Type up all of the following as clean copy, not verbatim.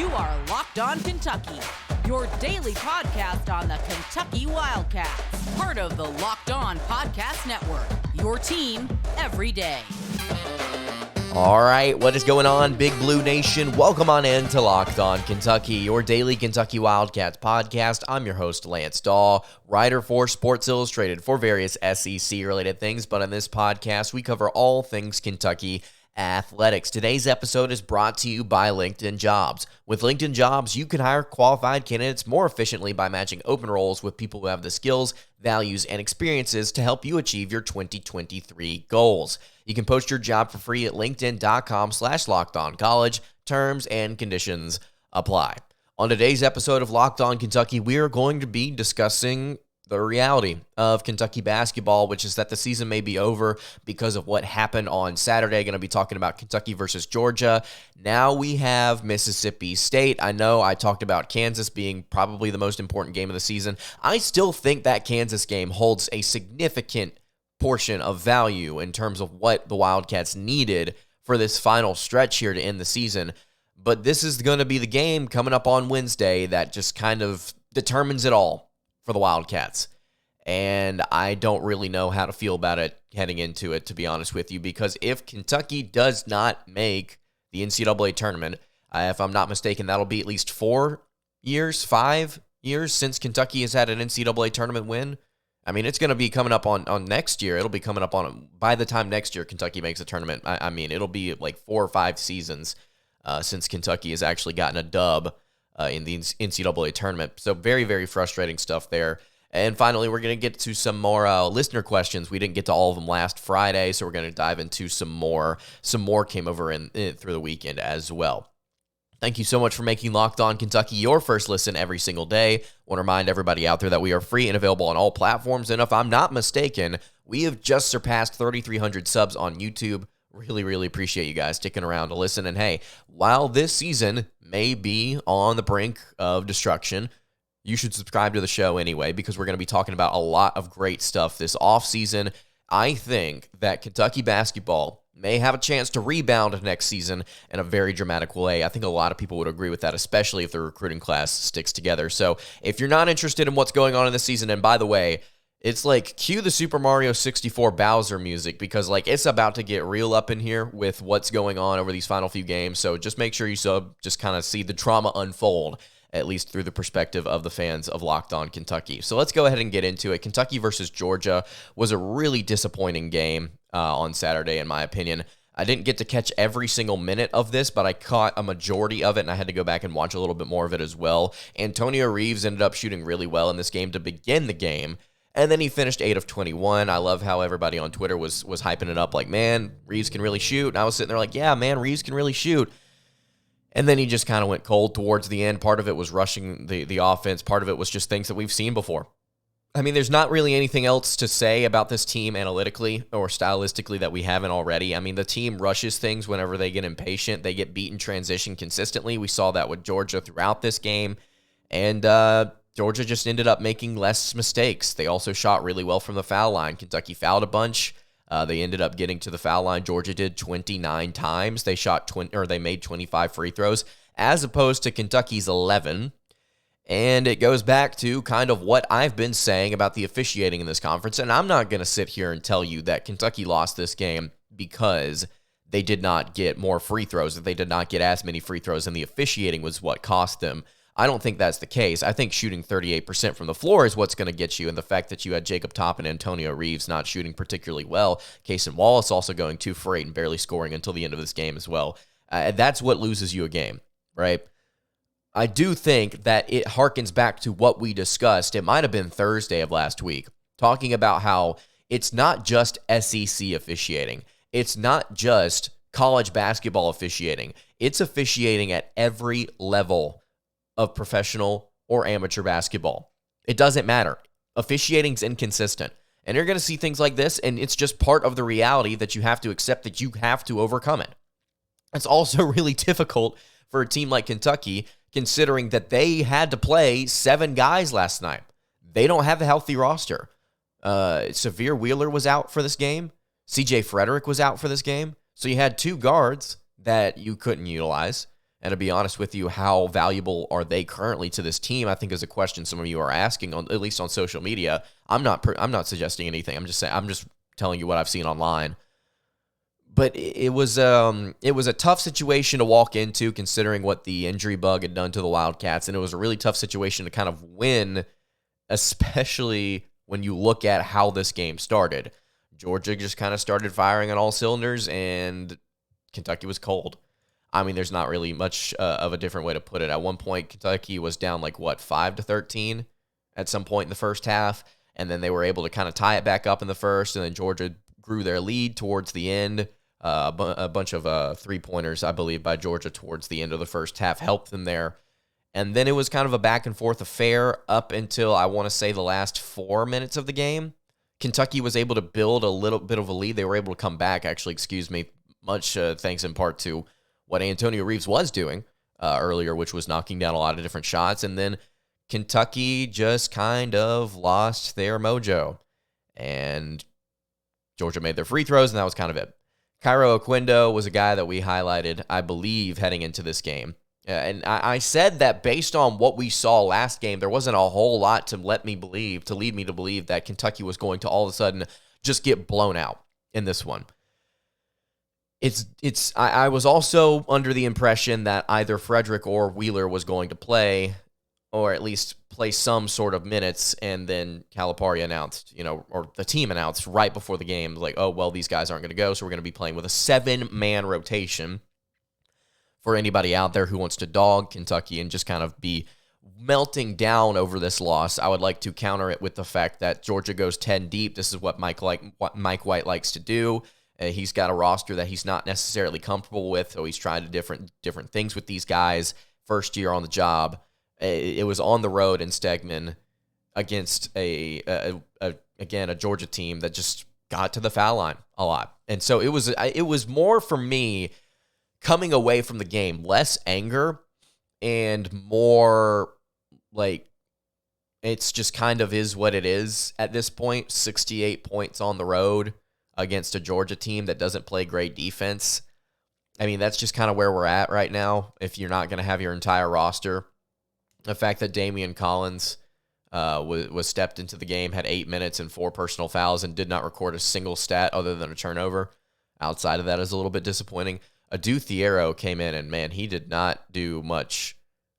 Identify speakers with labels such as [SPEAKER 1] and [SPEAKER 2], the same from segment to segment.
[SPEAKER 1] You are Locked On Kentucky, your daily podcast on the Kentucky Wildcats, part of the Locked On Podcast Network, your team every day.
[SPEAKER 2] All right, what is going on, Big Blue Nation? Welcome on in to Locked On Kentucky, your daily Kentucky Wildcats podcast. I'm your host, Lance Dawe, writer for Sports Illustrated for various SEC-related things, but on this podcast, we cover all things Kentucky athletics. Today's episode is brought to you by LinkedIn Jobs. With LinkedIn Jobs, you can hire qualified candidates more efficiently by matching open roles with people who have the skills, values, and experiences to help you achieve your 2023 goals. You can post your job for free at linkedin.com/lockedoncollege. Terms and conditions apply. On today's episode of Locked On Kentucky, we are going to be discussing the reality of Kentucky basketball, which is that the season may be over because of what happened on Saturday. Going to be talking about Kentucky versus Georgia. Now we have Mississippi State. I know I talked about Kansas being probably the most important game of the season. I still think that Kansas game holds a significant portion of value in terms of what the Wildcats needed for this final stretch here to end the season. But this is going to be the game coming up on Wednesday that just kind of determines it all for the Wildcats. And I don't really know how to feel about it heading into it, to be honest with you, because if Kentucky does not make the NCAA tournament, if I'm not mistaken, that'll be at least 5 years since Kentucky has had an NCAA tournament win. I mean, it's going to be coming up on next year. It'll be coming up on, by the time next year Kentucky makes a tournament, I mean, it'll be like 4 or 5 seasons since Kentucky has actually gotten a dub in the NCAA tournament. So very, very frustrating stuff there. And finally, we're going to get to some more listener questions. We didn't get to all of them last Friday, so we're going to dive into some more. Some more came over in through the weekend as well. Thank you so much for making Locked On Kentucky your first listen every single day. I want to remind everybody out there that we are free and available on all platforms. And if I'm not mistaken, we have just surpassed 3,300 subs on YouTube. Really, really appreciate you guys sticking around to listen. And hey, while this season may be on the brink of destruction, you should subscribe to the show anyway, because we're going to be talking about a lot of great stuff this offseason. I think that Kentucky basketball may have a chance to rebound next season in a very dramatic way. I think a lot of people would agree with that, especially if the recruiting class sticks together. So if you're not interested in what's going on in this season, and by the way, it's like cue the Super Mario 64 Bowser music, because like it's about to get real up in here with what's going on over these final few games. So just make sure you sub, just kind of see the drama unfold, at least through the perspective of the fans of Locked On Kentucky. So let's go ahead and get into it. Kentucky versus Georgia was a really disappointing game on Saturday, in my opinion. I didn't get to catch every single minute of this, but I caught a majority of it, and I had to go back and watch a little bit more of it as well. Antonio Reeves ended up shooting really well in this game to begin the game, and then he finished 8 of 21. I love how everybody on Twitter was hyping it up like, man, Reeves can really shoot. And I was sitting there like, yeah, man, Reeves can really shoot. And then he just kind of went cold towards the end. Part of it was rushing the offense. Part of it was just things that we've seen before. I mean, there's not really anything else to say about this team analytically or stylistically that we haven't already. I mean, the team rushes things whenever they get impatient. They get beat in transition consistently. We saw that with Georgia throughout this game. And Georgia just ended up making less mistakes. They also shot really well from the foul line. Kentucky fouled a bunch. They ended up getting to the foul line. Georgia did 29 times. They they made 25 free throws, as opposed to Kentucky's 11. And it goes back to kind of what I've been saying about the officiating in this conference. And I'm not going to sit here and tell you that Kentucky lost this game because they did not get more free throws, that they did not get as many free throws, and the officiating was what cost them. I don't think that's the case. I think shooting 38% from the floor is what's going to get you, and the fact that you had Jacob Topp and Antonio Reeves not shooting particularly well, Cason Wallace also going 2 for 8 and barely scoring until the end of this game as well. That's what loses you a game, right? I do think that it harkens back to what we discussed. It might have been Thursday of last week, talking about how it's not just SEC officiating. It's not just college basketball officiating. It's officiating at every level of professional or amateur basketball. It doesn't matter. Officiating's inconsistent. And you're going to see things like this, and it's just part of the reality that you have to accept, that you have to overcome it. It's also really difficult for a team like Kentucky, considering that they had to play 7 guys last night. They don't have a healthy roster. Sahvir Wheeler was out for this game. CJ Fredrick was out for this game. So you had 2 guards that you couldn't utilize. And to be honest with you, how valuable are they currently to this team? I think is a question some of you are asking, at least on social media. I'm not suggesting anything. I'm just telling you what I've seen online. But it was a tough situation to walk into, considering what the injury bug had done to the Wildcats, and it was a really tough situation to kind of win, especially when you look at how this game started. Georgia just kind of started firing on all cylinders, and Kentucky was cold. I mean, there's not really much of a different way to put it. At one point, Kentucky was down 5-13 at some point in the first half, and then they were able to kind of tie it back up in the first, and then Georgia grew their lead towards the end. A bunch of three-pointers, I believe, by Georgia towards the end of the first half helped them there. And then it was kind of a back-and-forth affair up until, I want to say, the last 4 minutes of the game. Kentucky was able to build a little bit of a lead. They were able to come back, actually, much thanks in part to what Antonio Reeves was doing earlier, which was knocking down a lot of different shots. And then Kentucky just kind of lost their mojo. And Georgia made their free throws, and that was kind of it. Cairo Oquendo was a guy that we highlighted, I believe, heading into this game. And I said that based on what we saw last game, there wasn't a whole lot to lead me to believe that Kentucky was going to all of a sudden just get blown out in this one. I was also under the impression that either Fredrick or Wheeler was going to play, or at least play some sort of minutes, and then Calipari announced, or the team announced right before the game, oh, well, these guys aren't going to go, so we're going to be playing with a 7-man rotation. For anybody out there who wants to dog Kentucky and just kind of be melting down over this loss, I would like to counter it with the fact that Georgia goes 10 deep. This is what Mike White likes to do. He's got a roster that he's not necessarily comfortable with, so he's trying different things with these guys. First year on the job. It was on the road in Stegman against a Georgia team that just got to the foul line a lot. And so it was more for me coming away from the game, less anger and more it's just kind of is what it is at this point. 68 points on the road against a Georgia team that doesn't play great defense. I mean, that's just kind of where we're at right now if you're not going to have your entire roster. The fact that Damian Collins was stepped into the game, had 8 minutes and 4 personal fouls, and did not record a single stat other than a turnover. Outside of that is a little bit disappointing. Adu Thiero came in, and man, he did not do much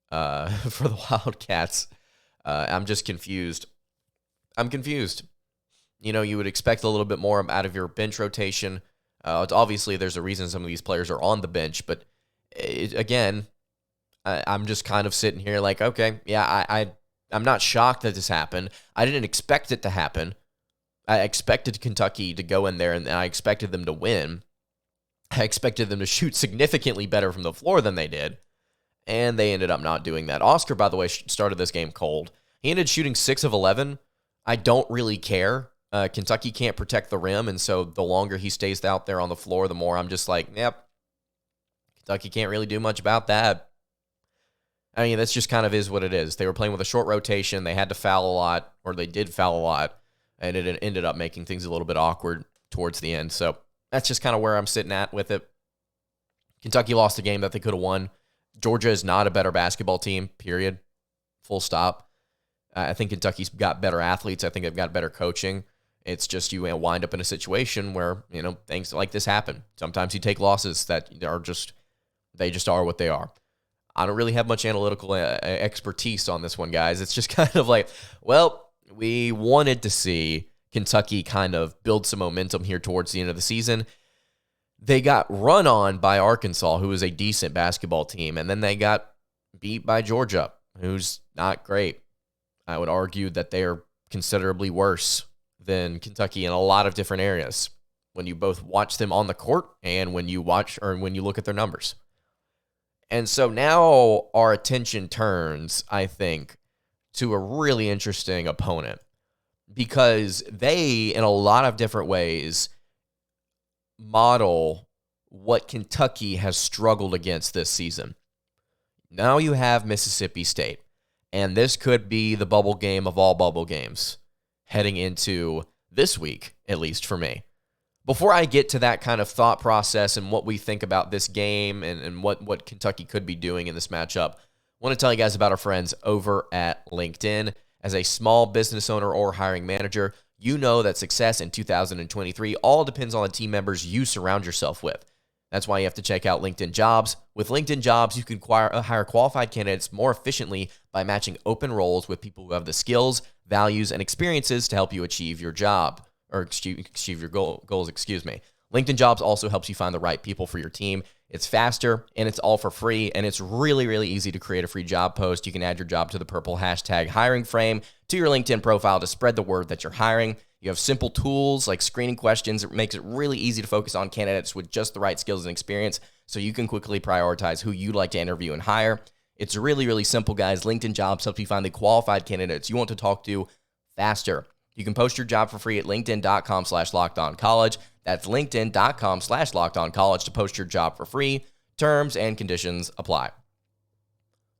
[SPEAKER 2] for the Wildcats. I'm just confused. I'm confused. You would expect a little bit more out of your bench rotation. Obviously, there's a reason some of these players are on the bench, but I'm just kind of sitting here okay, yeah, I'm not shocked that this happened. I didn't expect it to happen. I expected Kentucky to go in there, and I expected them to win. I expected them to shoot significantly better from the floor than they did, and they ended up not doing that. Oscar, by the way, started this game cold. He ended shooting 6 of 11. I don't really care. Kentucky can't protect the rim, and so the longer he stays out there on the floor, the more I'm just yep, Kentucky can't really do much about that. I mean, that's just kind of is what it is. They were playing with a short rotation. They had to foul a lot, or they did foul a lot, and it ended up making things a little bit awkward towards the end. So that's just kind of where I'm sitting at with it. Kentucky lost a game that they could have won. Georgia is not a better basketball team, period. Full stop. I think Kentucky's got better athletes. I think they've got better coaching. It's just you wind up in a situation where, things like this happen. Sometimes you take losses that they just are what they are. I don't really have much analytical expertise on this one, guys. It's just kind of we wanted to see Kentucky kind of build some momentum here towards the end of the season. They got run on by Arkansas, who is a decent basketball team, and then they got beat by Georgia, who's not great. I would argue that they are considerably worse than Kentucky in a lot of different areas when you both watch them on the court and when you look at their numbers. And so now our attention turns, I think, to a really interesting opponent because they, in a lot of different ways, model what Kentucky has struggled against this season. Now you have Mississippi State, and this could be the bubble game of all bubble games heading into this week, at least for me. Before I get to that kind of thought process and what we think about this game and what Kentucky could be doing in this matchup, I want to tell you guys about our friends over at LinkedIn. As a small business owner or hiring manager, you know that success in 2023 all depends on the team members you surround yourself with. That's why you have to check out LinkedIn Jobs. With LinkedIn Jobs, you can hire qualified candidates more efficiently by matching open roles with people who have the skills, values, and experiences to help you achieve your job. Or achieve your goals. LinkedIn Jobs also helps you find the right people for your team. It's faster, and it's all for free, and it's really, really easy to create a free job post. You can add your job to the purple hashtag hiring frame to your LinkedIn profile to spread the word that you're hiring. You have simple tools like screening questions. It makes it really easy to focus on candidates with just the right skills and experience so you can quickly prioritize who you'd like to interview and hire. It's really, really simple, guys. LinkedIn Jobs helps you find the qualified candidates you want to talk to faster. You can post your job for free at linkedin.com/lockedoncollege. That's linkedin.com/lockedoncollege to post your job for free. Terms and conditions apply.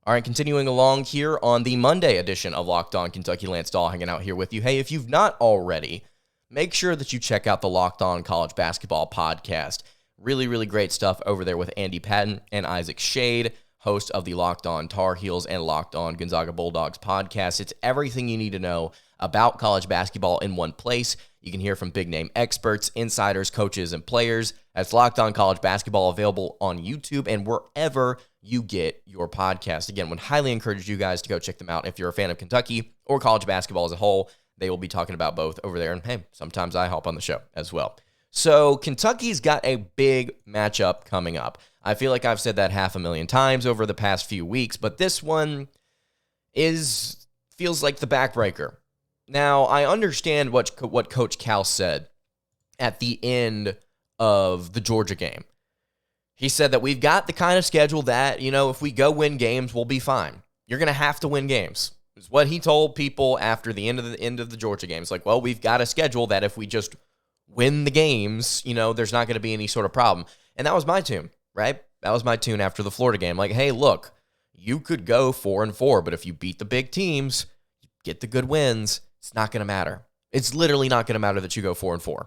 [SPEAKER 2] All right, continuing along here on the Monday edition of Locked On Kentucky, Lance Dawe hanging out here with you. Hey, if you've not already, make sure that you check out the Locked On College Basketball Podcast. Really, really great stuff over there with Andy Patton and Isaac Shade, host of the Locked On Tar Heels and Locked On Gonzaga Bulldogs podcast. It's everything you need to know about college basketball in one place. You can hear from big-name experts, insiders, coaches, and players. That's Locked On College Basketball, available on YouTube and wherever you get your podcast. Again, would highly encourage you guys to go check them out if you're a fan of Kentucky or college basketball as a whole. They will be talking about both over there, and hey, sometimes I help on the show as well. So Kentucky's got a big matchup coming up. I feel like I've said that 500,000 times over the past few weeks, but this one feels like the backbreaker. Now, I understand what Coach Cal said at the end of the Georgia game. He said that we've got the kind of schedule that, if we go win games, we'll be fine. You're going to have to win games. It's what he told people after the end of the Georgia game. It's like, well, we've got a schedule that if we just win the games, there's not going to be any sort of problem. And that was my tune, right? That was my tune after the Florida game. Like, hey, look, you could go 4-4, but if you beat the big teams, get the good wins, it's not going to matter. It's literally not going to matter that you go 4-4.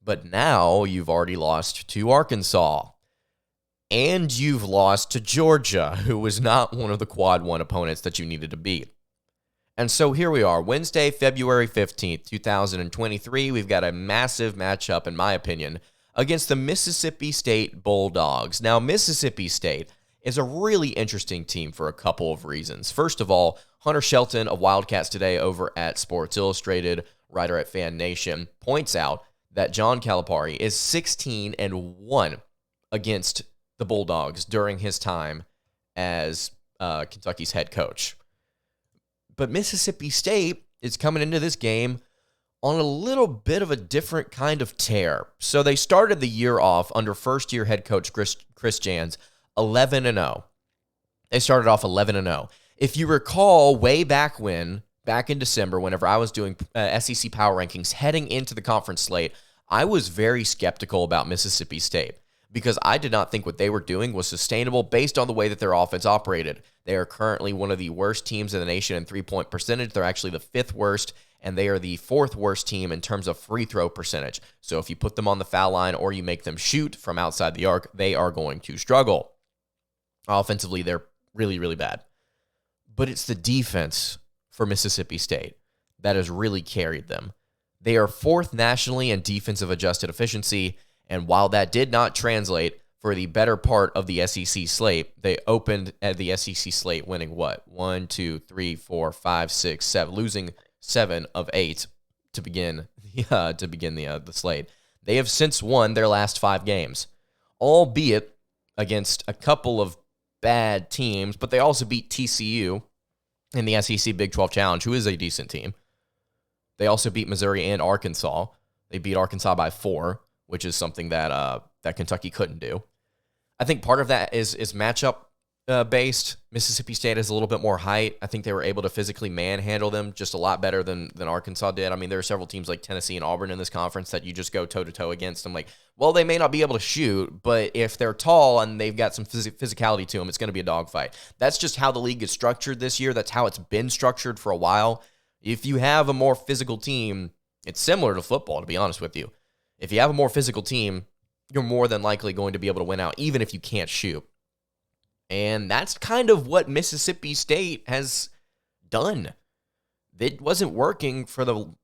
[SPEAKER 2] But now you've already lost to Arkansas. And you've lost to Georgia, who was not one of the quad one opponents that you needed to beat. And so here we are, Wednesday, February 15th, 2023. We've got a massive matchup, in my opinion, against the Mississippi State Bulldogs. Now, Mississippi State is a really interesting team for a couple of reasons. First of all, Hunter Shelton of Wildcats Today over at Sports Illustrated, writer at Fan Nation, points out that John Calipari is 16-1 against the Bulldogs during his time as Kentucky's head coach. But Mississippi State is coming into this game on a little bit of a different kind of tear. So they started the year off under first-year head coach Chris Jans 11-0. They started off 11-0. If you recall, way back in December, whenever I was doing SEC Power Rankings heading into the conference slate, I was very skeptical about Mississippi State because I did not think what they were doing was sustainable based on the way that their offense operated. They are currently one of the worst teams in the nation in three-point percentage. They're actually the fifth worst, and they are the fourth worst team in terms of free throw percentage. So if you put them on the foul line or you make them shoot from outside the arc, they are going to struggle. Offensively, they're really, really bad. But it's the defense for Mississippi State that has really carried them. They are fourth nationally in defensive adjusted efficiency, and while that did not translate for the better part of the SEC slate, they opened at the SEC slate winning what? 1, 2, 3, 4, 5, 6, 7, losing 7 of 8 to begin the slate. They have since won their last 5 games, albeit against a couple of bad teams, but they also beat TCU in the SEC Big 12 Challenge, who is a decent team. They also beat Missouri and Arkansas. They beat Arkansas by 4, which is something that Kentucky couldn't do. I think part of that is matchup based. Mississippi State has a little bit more height. I think they were able to physically manhandle them just a lot better than Arkansas did. I mean, there are several teams like Tennessee and Auburn in this conference that you just go toe-to-toe against. I'm like, well, they may not be able to shoot, but if they're tall and they've got some physicality to them, it's going to be a dogfight. That's just how the league is structured this year. That's how it's been structured for a while. If you have a more physical team, it's similar to football, to be honest with you. If you have a more physical team, you're more than likely going to be able to win out, even if you can't shoot. And that's kind of what Mississippi State has done. It wasn't working for the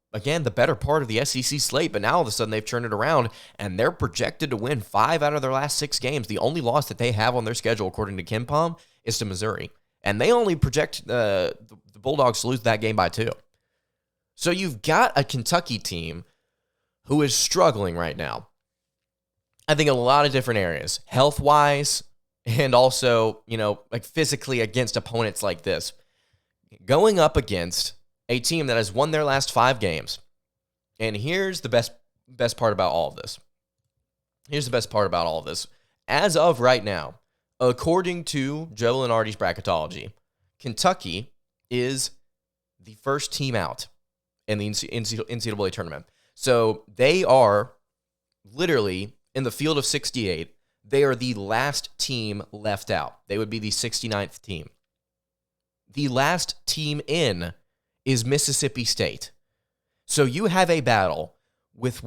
[SPEAKER 2] better part of the SEC slate, but now all of a sudden they've turned it around, and they're projected to win 5 out of their last 6 games. The only loss that they have on their schedule, according to KenPom, is to Missouri. And they only project the Bulldogs to lose that game by 2. So you've got a Kentucky team who is struggling right now. I think in a lot of different areas, health-wise, and also, like physically against opponents like this. Going up against a team that has won their last 5 games. And here's the best part about all of this. As of right now, according to Joe Lunardi's bracketology, Kentucky is the first team out in the NCAA tournament. So they are literally in the field of 68. They are the last team left out. They would be the 69th team. The last team in is Mississippi State. So you have a battle with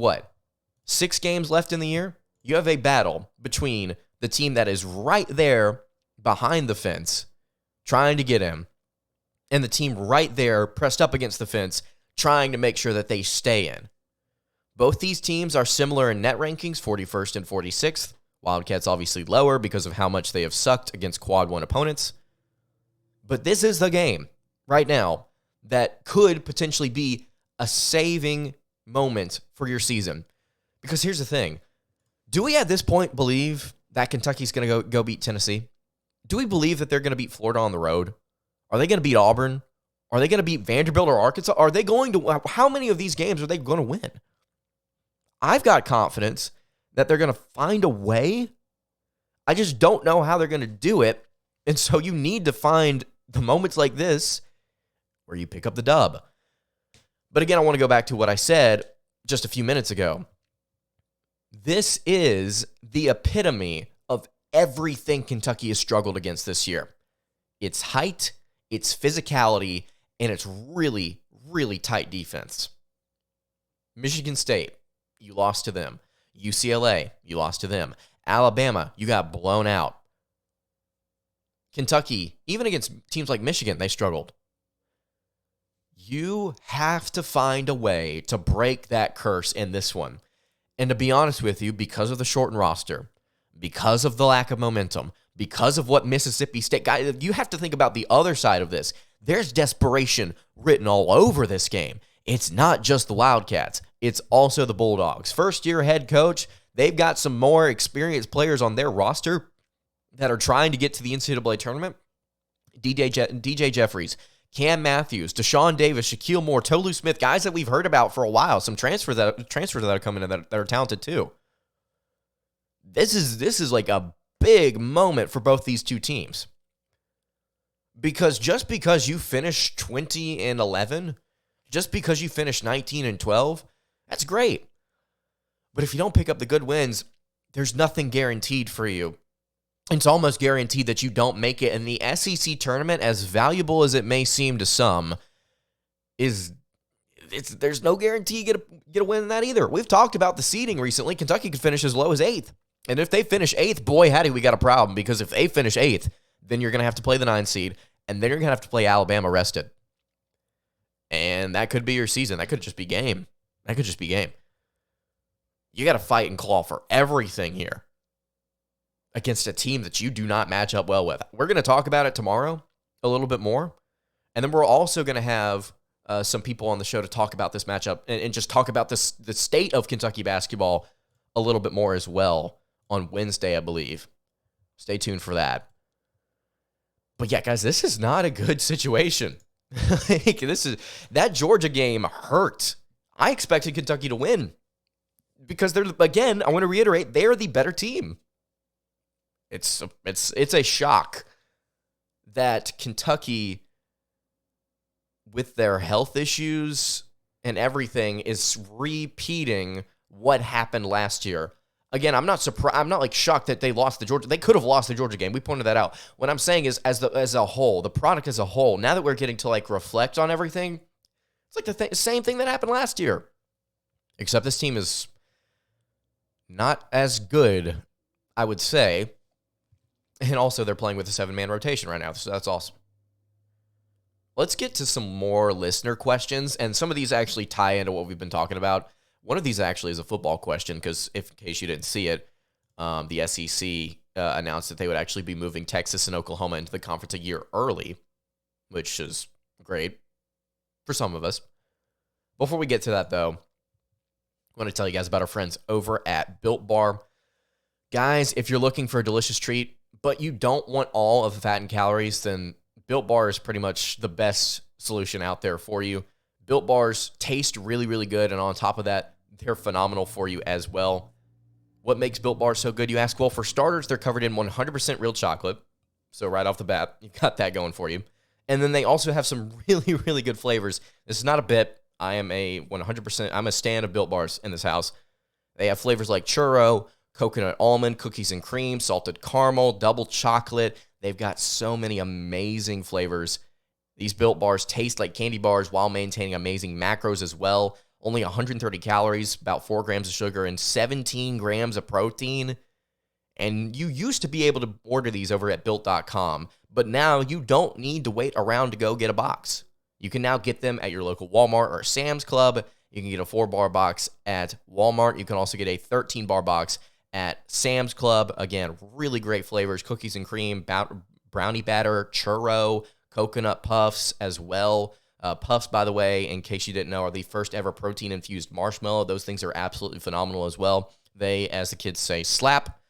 [SPEAKER 2] 6 games left in the year? You have a battle between the team that is right there behind the fence trying to get in and the team right there pressed up against the fence trying to make sure that they stay in. Both these teams are similar in net rankings, 41st and 46th. Wildcats obviously lower because of how much they have sucked against quad 1 opponents. But this is the game right now that could potentially be a saving moment for your season. Because here's the thing. Do we at this point believe that Kentucky's going to go beat Tennessee? Do we believe that they're going to beat Florida on the road? Are they going to beat Auburn? Are they going to beat Vanderbilt or Arkansas? Are they going to? How many of these games are they going to win? I've got confidence that they're going to find a way. I just don't know how they're going to do it. And so you need to find the moments like this where you pick up the dub. But again, I want to go back to what I said just a few minutes ago. This is the epitome of everything Kentucky has struggled against this year. It's height, it's physicality, and it's really, really tight defense. Michigan State, you lost to them. UCLA, you lost to them. Alabama, you got blown out. Kentucky, even against teams like Michigan, they struggled. You have to find a way to break that curse in this one. And to be honest with you, because of the shortened roster, because of the lack of momentum, because of what Mississippi State, guys, you have to think about the other side of this. There's desperation written all over this game. It's not just the Wildcats. It's also the Bulldogs. First-year head coach, they've got some more experienced players on their roster that are trying to get to the NCAA tournament. DJ Jeffries, Cam Matthews, Deshaun Davis, Shaquille Moore, Tolu Smith, guys that we've heard about for a while, some transfers that are coming in that are talented too. This is like a big moment for both these two teams. Because just because you finish 20-11, just because you finish 19-12, that's great. But if you don't pick up the good wins, there's nothing guaranteed for you. It's almost guaranteed that you don't make it. And the SEC tournament, as valuable as it may seem to some, there's no guarantee you get a win in that either. We've talked about the seeding recently. Kentucky could finish as low as 8th. And if they finish 8th, boy, howdy, we got a problem. Because if they finish 8th, then you're going to have to play the 9 seed. And then you're going to have to play Alabama rested. And that could be your season. That could just be game. You got to fight and claw for everything here against a team that you do not match up well with. We're going to talk about it tomorrow a little bit more. And then we're also going to have some people on the show to talk about this matchup and just talk about the state of Kentucky basketball a little bit more as well on Wednesday, I believe. Stay tuned for that. But yeah, guys, this is not a good situation. That Georgia game hurt. I expected Kentucky to win because I want to reiterate, they're the better team. It's a shock that Kentucky, with their health issues and everything, is repeating what happened last year. Again, I'm not surprised. I'm not shocked that they lost the Georgia. They could have lost the Georgia game. We pointed that out. What I'm saying is, as a whole, the product as a whole. Now that we're getting to reflect on everything, it's the same thing that happened last year. Except this team is not as good, I would say. And also, they're playing with a 7-man rotation right now, so that's awesome. Let's get to some more listener questions, and some of these actually tie into what we've been talking about. One of these actually is a football question, because in case you didn't see it, the SEC announced that they would actually be moving Texas and Oklahoma into the conference a year early, which is great for some of us. Before we get to that, though, I want to tell you guys about our friends over at Built Bar. Guys, if you're looking for a delicious treat, but you don't want all of the fat and calories, then Built Bar is pretty much the best solution out there for you. Built Bars taste really, really good, and on top of that, they're phenomenal for you as well. What makes Built Bars so good, you ask? Well, for starters, they're covered in 100% real chocolate, so right off the bat, you got that going for you. And then they also have some really, really good flavors. This is not a bit. I am I'm a stan of Built Bars in this house. They have flavors like churro, coconut almond, cookies and cream, salted caramel, double chocolate. They've got so many amazing flavors. These Built Bars taste like candy bars while maintaining amazing macros as well. Only 130 calories, about 4 grams of sugar, and 17 grams of protein. And you used to be able to order these over at Built.com, but now you don't need to wait around to go get a box. You can now get them at your local Walmart or Sam's Club. You can get a 4-bar box at Walmart. You can also get a 13-bar box at Sam's Club. Again, really great flavors, cookies and cream, brownie batter, churro, coconut puffs as well. Puffs, by the way, in case you didn't know, are the first ever protein-infused marshmallow. Those things are absolutely phenomenal as well. They, as the kids say, slap.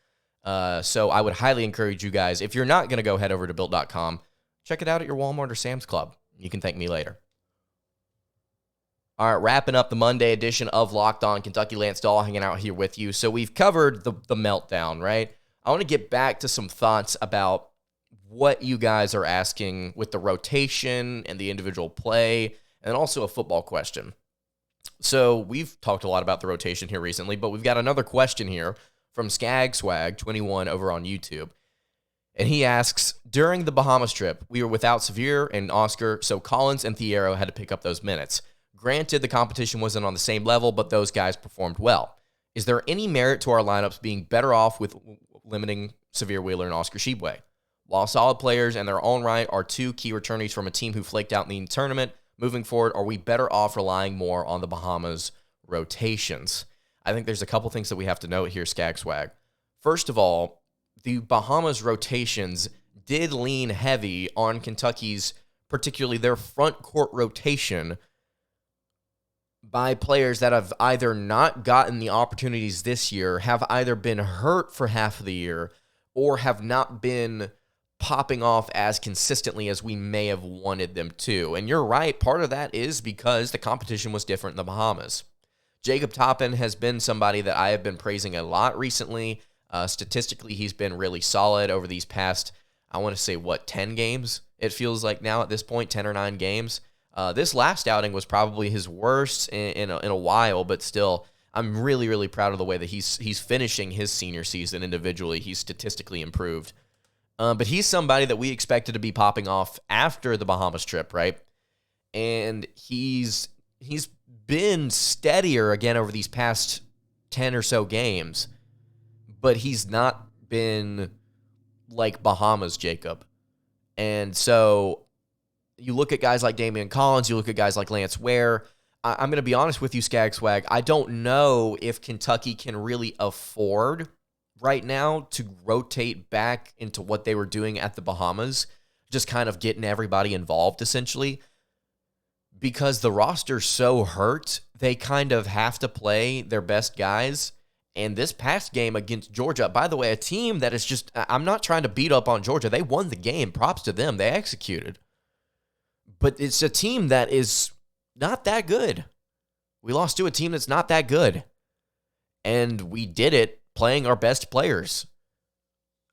[SPEAKER 2] So I would highly encourage you guys, if you're not going to go head over to Built.com, check it out at your Walmart or Sam's Club. You can thank me later. All right, wrapping up the Monday edition of Locked On Kentucky. Lance Dawe hanging out here with you. So we've covered the meltdown, right? I want to get back to some thoughts about what you guys are asking with the rotation and the individual play, and also a football question. So we've talked a lot about the rotation here recently, but we've got another question here from ScagSwag21 over on YouTube. And he asks, during the Bahamas trip, we were without Sahvir and Oscar, so Collins and Thiero had to pick up those minutes. Granted, the competition wasn't on the same level, but those guys performed well. Is there any merit to our lineups being better off with limiting Sahvir Wheeler and Oscar Tshiebwe? While solid players in their own right are 2 key returnees from a team who flaked out in the tournament, moving forward, are we better off relying more on the Bahamas rotations? I think there's a couple things that we have to note here, ScagSwag. First of all, the Bahamas rotations did lean heavy on Kentucky's, particularly their front court rotation, by players that have either not gotten the opportunities this year, have either been hurt for half of the year, or have not been popping off as consistently as we may have wanted them to. And you're right, part of that is because the competition was different in the Bahamas. Jacob Toppin has been somebody that I have been praising a lot recently. Statistically, he's been really solid over these past, I want to say, 10 games? It feels like now at this point, 10 or 9 games. This last outing was probably his worst in a while, but still, I'm really, really proud of the way that he's finishing his senior season individually. He's statistically improved. But he's somebody that we expected to be popping off after the Bahamas trip, right? And he's been steadier again over these past 10 or so games, but he's not been like Bahamas Jacob. And so you look at guys like Damian Collins, you look at guys like Lance Ware. I'm going to be honest with you, ScagSwag. I don't know if Kentucky can really afford right now to rotate back into what they were doing at the Bahamas, just kind of getting everybody involved essentially, because the roster's so hurt, they kind of have to play their best guys. And this past game against Georgia, by the way, a team that is just, I'm not trying to beat up on Georgia. They won the game. Props to them. They executed. But it's a team that is not that good. We lost to a team that's not that good. And we did it playing our best players.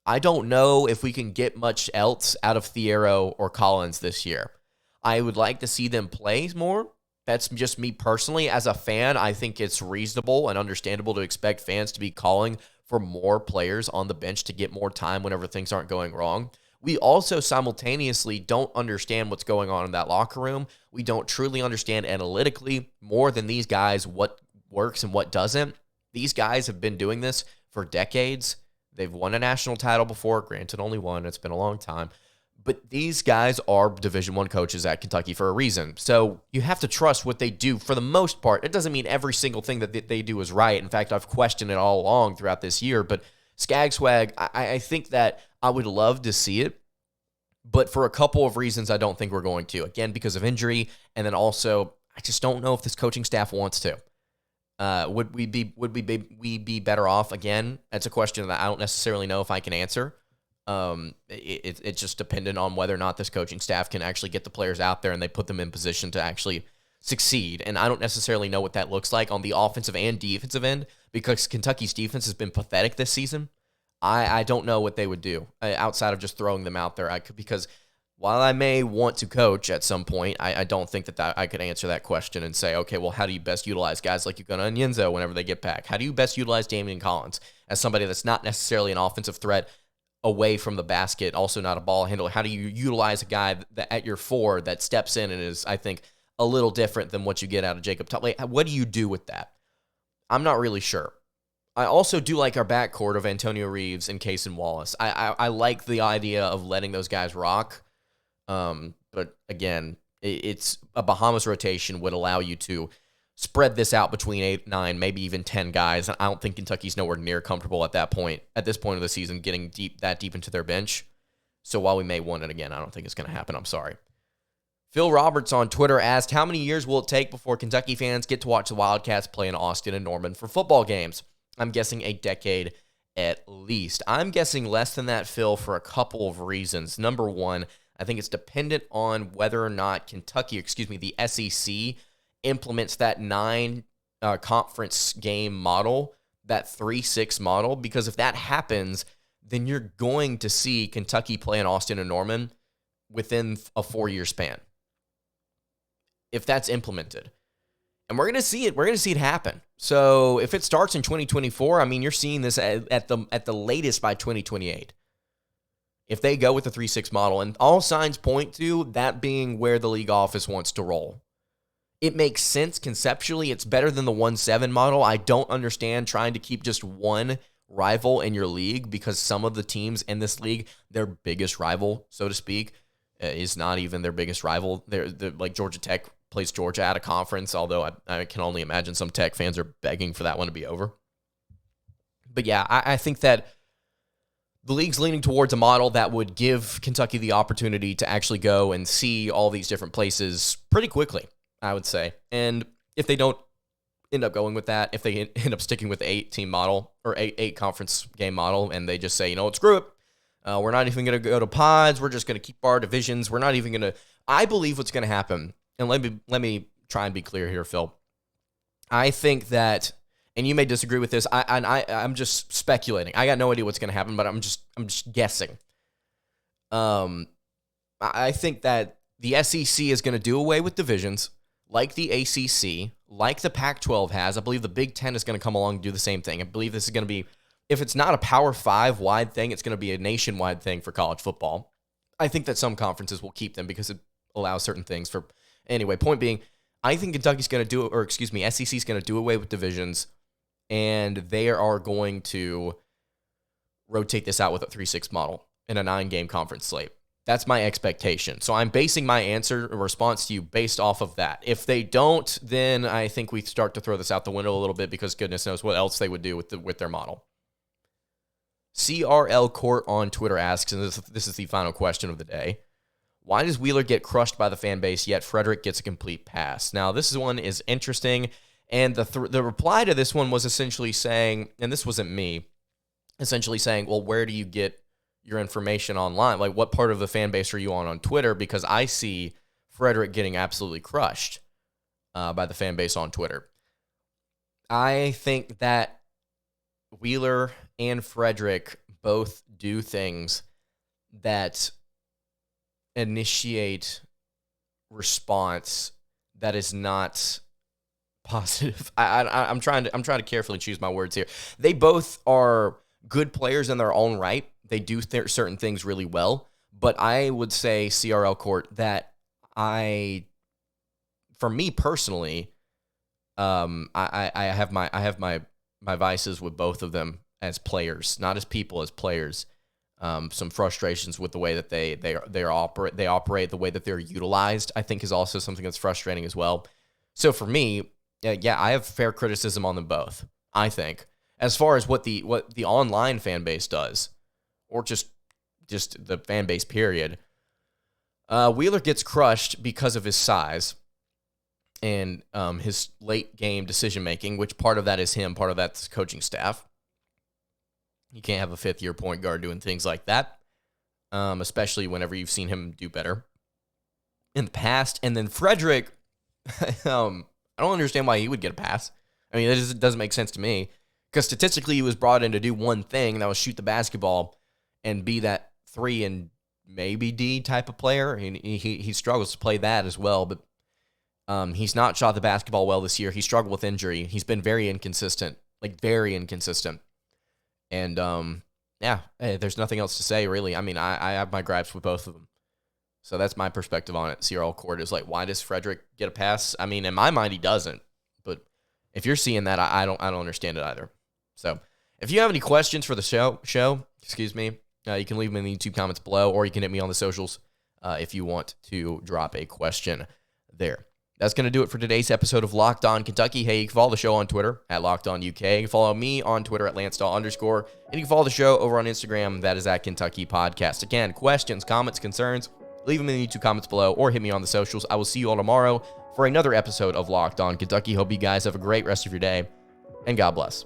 [SPEAKER 2] I don't know if we can get much else out of Thiero or Collins this year. I would like to see them play more. That's just me personally. As a fan, I think it's reasonable and understandable to expect fans to be calling for more players on the bench to get more time whenever things aren't going wrong. We also simultaneously don't understand what's going on in that locker room. We don't truly understand analytically more than these guys what works and what doesn't. These guys have been doing this for decades. They've won a national title before, granted only one. It's been a long time. But these guys are Division I coaches at Kentucky for a reason. So you have to trust what they do for the most part. It doesn't mean every single thing that they do is right. In fact, I've questioned it all along throughout this year. But Skag Swag, I think that I would love to see it. But for a couple of reasons, I don't think we're going to. Again, because of injury. And then also, I just don't know if this coaching staff wants to. Would we be better off? Again, that's a question that I don't necessarily know if I can answer. It's just dependent on whether or not this coaching staff can actually get the players out there and they put them in position to actually succeed. And I don't necessarily know what that looks like on the offensive and defensive end, because Kentucky's defense has been pathetic this season. I don't know what they would do outside of just throwing them out there. Because while I may want to coach at some point, I don't think that I could answer that question and say, okay, well, how do you best utilize guys like Ugonna and Yenzo whenever they get back? How do you best utilize Damian Collins as somebody that's not necessarily an offensive threat away from the basket, also not a ball handler? How do you utilize a guy that at your 4 that steps in and is, I think, a little different than what you get out of Jacob Tutley? What do you do with that? I'm not really sure. I also do like our backcourt of Antonio Reeves and Cason Wallace. I like the idea of letting those guys rock. But again, it's a Bahamas rotation would allow you to spread this out between 8, 9, maybe even 10 guys. And I don't think Kentucky's nowhere near comfortable at this point of the season, getting that deep into their bench. So while we may want it again, I don't think it's going to happen. I'm sorry. Phil Roberts on Twitter asked, how many years will it take before Kentucky fans get to watch the Wildcats play in Austin and Norman for football games? I'm guessing a decade at least. I'm guessing less than that, Phil, for a couple of reasons. Number one, I think it's dependent on whether or not the SEC implements that 9 conference game model, that 3-6 model, because if that happens, then you're going to see Kentucky play in Austin and Norman within a 4-year span. If that's implemented. And we're going to see it. We're going to see it happen. So if it starts in 2024, I mean, you're seeing this at the latest by 2028. If they go with the 3-6 model, and all signs point to that being where the league office wants to roll. It makes sense conceptually. It's better than the 1-7 model. I don't understand trying to keep just one rival in your league, because some of the teams in this league, their biggest rival, so to speak, is not even their biggest rival. They're like Georgia Tech plays Georgia at a conference, although I can only imagine some Tech fans are begging for that one to be over. But yeah, I think that the league's leaning towards a model that would give Kentucky the opportunity to actually go and see all these different places pretty quickly, I would say. And if they don't end up going with that, if they end up sticking with the 8-team model or 8 conference game model, and they just say, screw it, we're not even going to go to pods, we're just going to keep our divisions, we're not even going to, I believe what's going to happen, and let me try and be clear here, Phil. I think that, and you may disagree with this, I'm just speculating. I got no idea what's going to happen, but I'm just guessing. I think that the SEC is going to do away with divisions like the ACC, like the Pac-12 has. I believe the Big Ten is going to come along and do the same thing. I believe this is going to be, if it's not a Power 5 wide thing, it's going to be a nationwide thing for college football. I think that some conferences will keep them because it allows certain things for. Anyway, point being, I think Kentucky's going to do, SEC is going to do away with divisions, and they are going to rotate this out with a 3-6 model in a 9-game conference slate. That's my expectation. So I'm basing my answer or response to you based off of that. If they don't, then I think we start to throw this out the window a little bit, because goodness knows what else they would do with their model. CRL Court on Twitter asks, and this is the final question of the day, why does Wheeler get crushed by the fan base, yet Fredrick gets a complete pass? Now, this one is interesting, and the reply to this one was essentially saying, and this wasn't me, essentially saying, well, where do you get your information online? Like, what part of the fan base are you on Twitter? Because I see Fredrick getting absolutely crushed by the fan base on Twitter. I think that Wheeler and Fredrick both do things that initiate response that is not positive. I'm trying to carefully choose my words here. They both are good players in their own right. They do certain things really well, but I would say, CRL Court, that for me personally, I have my my vices with both of them as players, not as people, as players. Some frustrations with the way that they operate, the way that they're utilized, I think is also something that's frustrating as well. So for me, yeah, I have fair criticism on them both, I think. As far as what the online fan base does, or just the fan base period, Wheeler gets crushed because of his size and his late game decision making, which part of that is him, part of that's coaching staff. You can't have a fifth-year point guard doing things like that, especially whenever you've seen him do better in the past. And then Fredrick, I don't understand why he would get a pass. I mean, it doesn't make sense to me, because statistically he was brought in to do one thing, and that was shoot the basketball and be that 3 and maybe D type of player. He struggles to play that as well, but he's not shot the basketball well this year. He struggled with injury. He's been very inconsistent, very inconsistent. And, there's nothing else to say, really. I mean, I have my gripes with both of them. So that's my perspective on it. CRL Court is like, why does Fredrick get a pass? I mean, in my mind, he doesn't. But if you're seeing that, I don't understand it either. So if you have any questions for the show, you can leave them in the YouTube comments below, or you can hit me on the socials if you want to drop a question there. That's going to do it for today's episode of Locked On Kentucky. Hey, you can follow the show on Twitter at Locked On UK. You can follow me on Twitter at LanceDawe_. And you can follow the show over on Instagram. That is at Kentucky Podcast. Again, questions, comments, concerns, leave them in the YouTube comments below or hit me on the socials. I will see you all tomorrow for another episode of Locked On Kentucky. Hope you guys have a great rest of your day, and God bless.